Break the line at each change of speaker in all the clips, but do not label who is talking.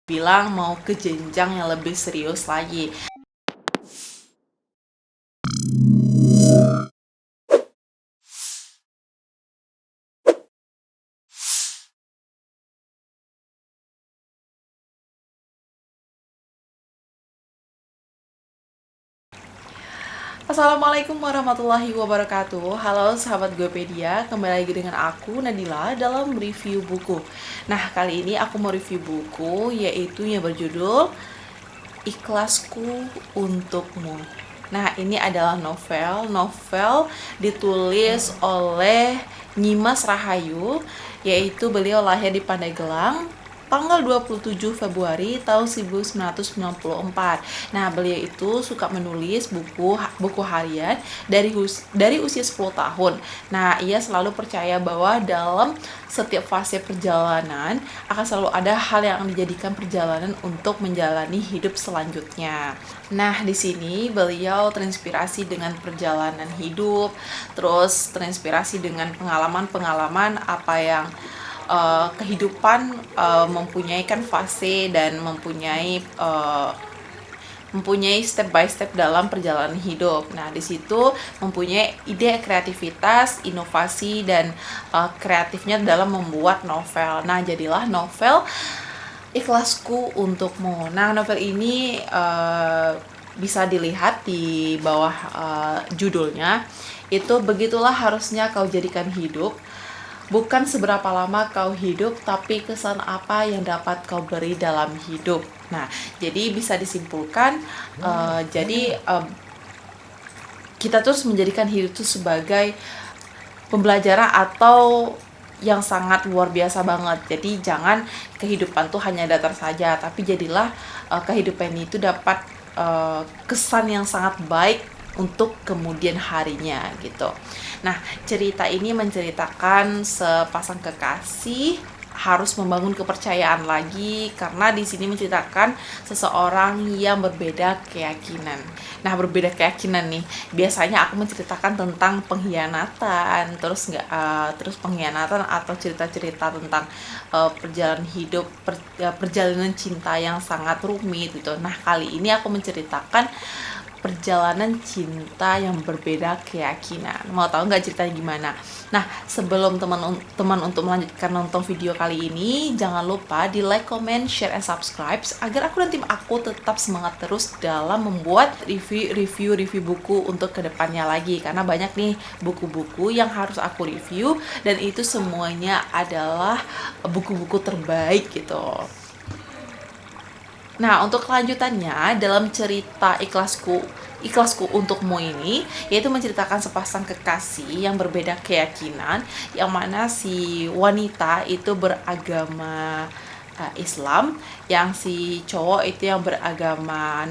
bilang mau ke jenjang yang lebih serius lagi. Assalamualaikum warahmatullahi wabarakatuh. Halo sahabat Gopedia, kembali lagi dengan aku Nadila dalam review buku. Nah, kali ini aku mau review buku yaitu yang berjudul Ikhlasku Untukmu. Nah, ini adalah novel ditulis oleh Nyimas Rahayu, yaitu beliau lahir di Pandeglang tanggal 27 Februari tahun 1994. Nah, beliau itu suka menulis buku harian dari usia 10 tahun. Nah, ia selalu percaya bahwa dalam setiap fase perjalanan akan selalu ada hal yang dijadikan perjalanan untuk menjalani hidup selanjutnya. Nah, di sini beliau terinspirasi dengan perjalanan hidup, terus terinspirasi dengan pengalaman-pengalaman apa yang kehidupan mempunyai kan fase dan mempunyai step by step dalam perjalanan hidup. Nah, di situ mempunyai ide kreativitas, inovasi dan kreatifnya dalam membuat novel. Nah, jadilah novel Ikhlasku Untukmu. Nah, novel ini bisa dilihat di bawah judulnya. Itu begitulah harusnya kau jadikan hidup. Bukan seberapa lama kau hidup, tapi kesan apa yang dapat kau beri dalam hidup. Nah, jadi bisa disimpulkan, kita terus menjadikan hidup itu sebagai pembelajaran atau yang sangat luar biasa banget. Jadi jangan kehidupan tuh hanya datar saja, tapi jadilah kehidupan itu dapat kesan yang sangat baik untuk kemudian harinya gitu. Nah, cerita ini menceritakan sepasang kekasih harus membangun kepercayaan lagi karena di sini menceritakan seseorang yang berbeda keyakinan. Nah, berbeda keyakinan nih. Biasanya aku menceritakan tentang pengkhianatan, terus pengkhianatan atau cerita-cerita tentang perjalanan hidup, perjalanan cinta yang sangat rumit gitu. Nah, kali ini aku menceritakan perjalanan cinta yang berbeda keyakinan. Mau tahu nggak ceritanya gimana? Nah, sebelum teman-teman untuk melanjutkan nonton video kali ini, jangan lupa di like, comment, share, and subscribe agar tim aku tetap semangat terus dalam membuat review buku untuk kedepannya lagi. Karena banyak nih buku-buku yang harus aku review dan itu semuanya adalah buku-buku terbaik gitu. Nah, untuk kelanjutannya dalam cerita Ikhlasku Untukmu ini, yaitu menceritakan sepasang kekasih yang berbeda keyakinan, yang mana si wanita itu beragama Islam, yang si cowok itu yang beragama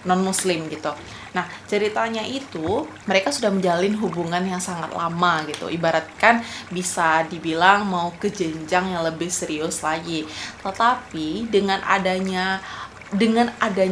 non muslim gitu. Nah, ceritanya itu mereka sudah menjalin hubungan yang sangat lama gitu. Ibaratkan bisa dibilang mau ke jenjang yang lebih serius lagi. Tetapi dengan adanya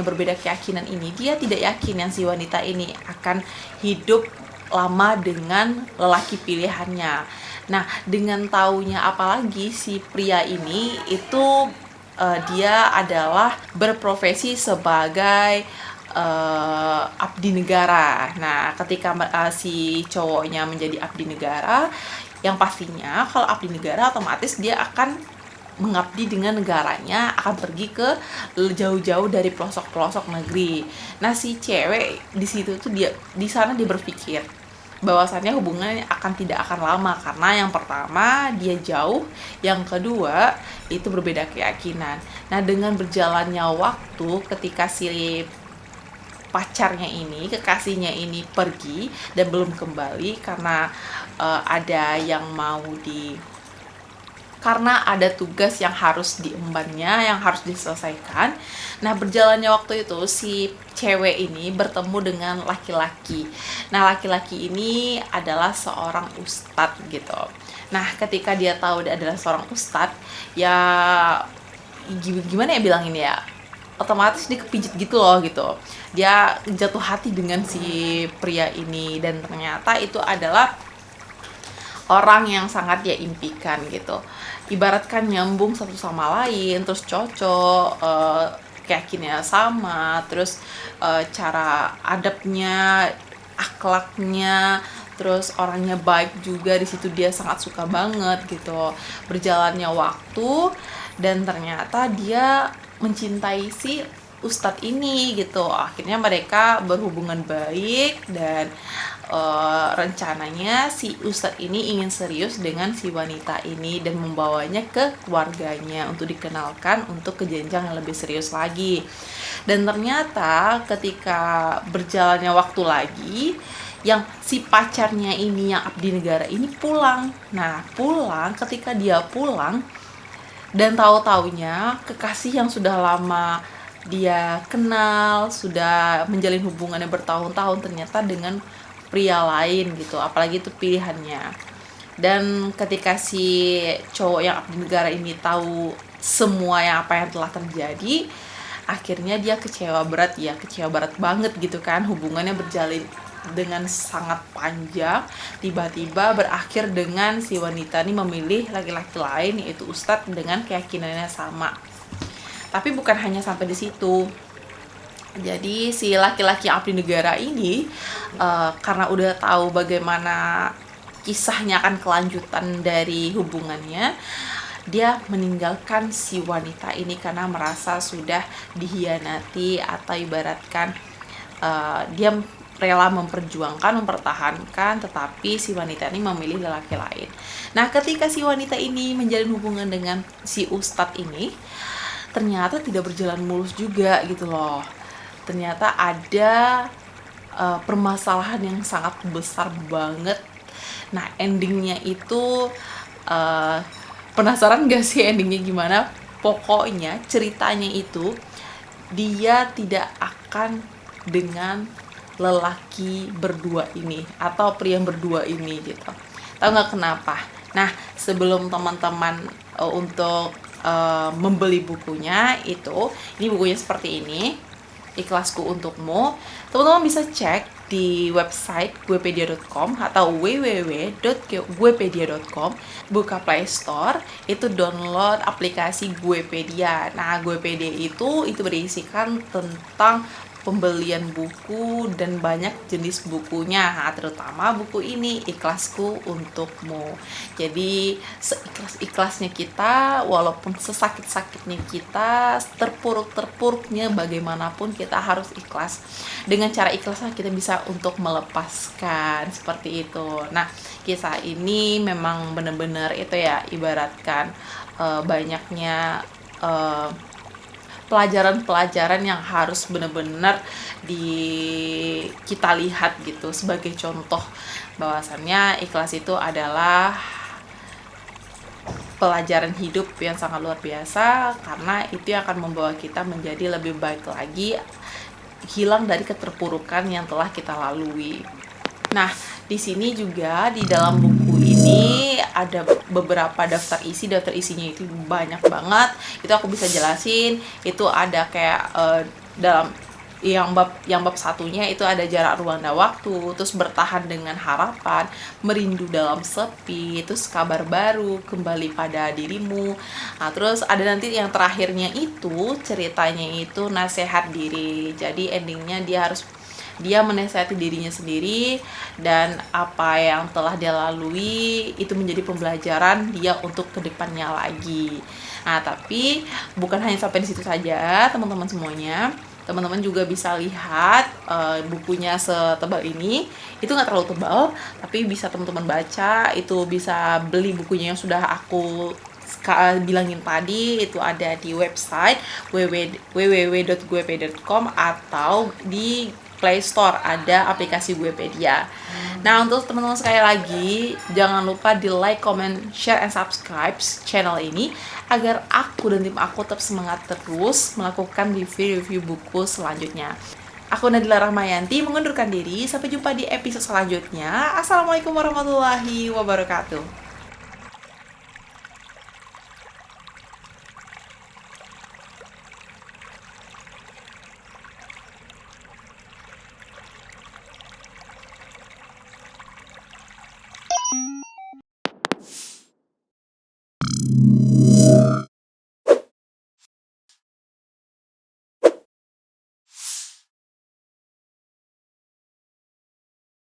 berbeda keyakinan ini, dia tidak yakin yang si wanita ini akan hidup lama dengan lelaki pilihannya. Nah, dengan taunya apalagi si pria ini itu dia adalah berprofesi sebagai abdi negara. Nah, ketika si cowoknya menjadi abdi negara, yang pastinya kalau abdi negara otomatis dia akan mengabdi dengan negaranya, akan pergi ke jauh-jauh dari pelosok-pelosok negeri. Nah, si cewek di situ tuh dia berpikir bahwasannya hubungannya tidak akan lama karena yang pertama dia jauh, yang kedua itu berbeda keyakinan. Nah, dengan berjalannya waktu ketika si kekasihnya ini pergi dan belum kembali karena karena ada tugas yang harus diembannya, yang harus diselesaikan. Nah, berjalannya waktu itu si cewek ini bertemu dengan laki-laki. Nah, laki-laki ini adalah seorang ustadz gitu. Nah, ketika dia tahu dia adalah seorang ustadz, ya gimana ya bilangin ya, otomatis dia kepijit gitu loh gitu. Dia jatuh hati dengan si pria ini dan ternyata itu adalah orang yang sangat dia impikan gitu. Ibaratkan nyambung satu sama lain, terus cocok, keyakinannya sama, terus cara adabnya, akhlaknya, terus orangnya baik juga, di situ dia sangat suka banget gitu. Berjalannya waktu dan ternyata dia mencintai si ustadz ini gitu. Akhirnya mereka berhubungan baik dan rencananya si ustadz ini ingin serius dengan si wanita ini dan membawanya ke keluarganya untuk dikenalkan untuk ke jenjang yang lebih serius lagi. Dan ternyata ketika berjalannya waktu lagi, yang si pacarnya ini, yang abdi negara ini pulang. Nah, ketika dia pulang, dan tahu-taunya kekasih yang sudah lama dia kenal, sudah menjalin hubungannya bertahun-tahun, ternyata dengan pria lain gitu, apalagi itu pilihannya. Dan ketika si cowok yang abdi negara ini tahu semua apa yang telah terjadi, akhirnya dia kecewa berat banget gitu kan. Hubungannya berjalin dengan sangat panjang, tiba-tiba berakhir dengan si wanita ini memilih laki-laki lain, yaitu ustadz dengan keyakinannya sama. Tapi bukan hanya sampai di situ. Jadi si laki-laki abdi negara ini karena udah tahu bagaimana kisahnya akan kelanjutan dari hubungannya, dia meninggalkan si wanita ini karena merasa sudah dihianati, atau ibaratkan dia rela mempertahankan, tetapi si wanita ini memilih lelaki lain. Nah, ketika si wanita ini menjalin hubungan dengan si ustadz ini, ternyata tidak berjalan mulus juga gitu loh. Ternyata ada permasalahan yang sangat besar banget. Nah, endingnya itu penasaran gak sih endingnya gimana? Pokoknya ceritanya itu dia tidak akan dengan lelaki berdua ini atau pria yang berdua ini gitu. Tahu nggak kenapa? Nah, sebelum teman-teman untuk membeli bukunya itu, ini bukunya seperti ini, Ikhlasku Untukmu. Teman-teman bisa cek di website guepedia.com atau www.guepedia.com, buka Play Store, itu download aplikasi Guepedia. Nah, Guepedia itu berisikan tentang pembelian buku dan banyak jenis bukunya. Nah, terutama buku ini, Ikhlasku Untukmu. Jadi seikhlas-ikhlasnya kita, walaupun sesakit-sakitnya kita, terpuruk-terpuruknya bagaimanapun, kita harus ikhlas. Dengan cara ikhlasnya kita bisa untuk melepaskan, seperti itu. Nah, kisah ini memang benar-benar itu ya, ibaratkan banyaknya pelajaran-pelajaran yang harus benar-benar kita lihat gitu, sebagai contoh bahwasannya ikhlas itu adalah pelajaran hidup yang sangat luar biasa, karena itu yang akan membawa kita menjadi lebih baik lagi, hilang dari keterpurukan yang telah kita lalui. Nah, di sini juga di dalam buku ini ada beberapa daftar isinya itu banyak banget. Itu aku bisa jelasin. Itu ada kayak dalam yang bab satunya itu ada jarak ruang dan waktu, terus bertahan dengan harapan, merindu dalam sepi, terus kabar baru, kembali pada dirimu. Nah, terus ada nanti yang terakhirnya itu ceritanya itu nasihat diri. Jadi endingnya dia menasihati dirinya sendiri, dan apa yang telah dia lalui itu menjadi pembelajaran dia untuk kedepannya lagi. Nah, tapi bukan hanya sampai di situ saja teman-teman semuanya. Teman-teman juga bisa lihat bukunya setebal ini. Itu nggak terlalu tebal, tapi bisa teman-teman baca. Itu bisa beli bukunya yang sudah aku bilangin tadi, itu ada di website www.guepedia.com atau di Play Store ada aplikasi Guepedia. Nah, untuk teman-teman sekali lagi, jangan lupa di like, comment, share, and subscribe channel ini agar aku dan tim aku tetap semangat terus melakukan review buku selanjutnya. Aku Nadila Rahmayanti mengundurkan diri. Sampai jumpa di episode selanjutnya. Assalamualaikum warahmatullahi wabarakatuh.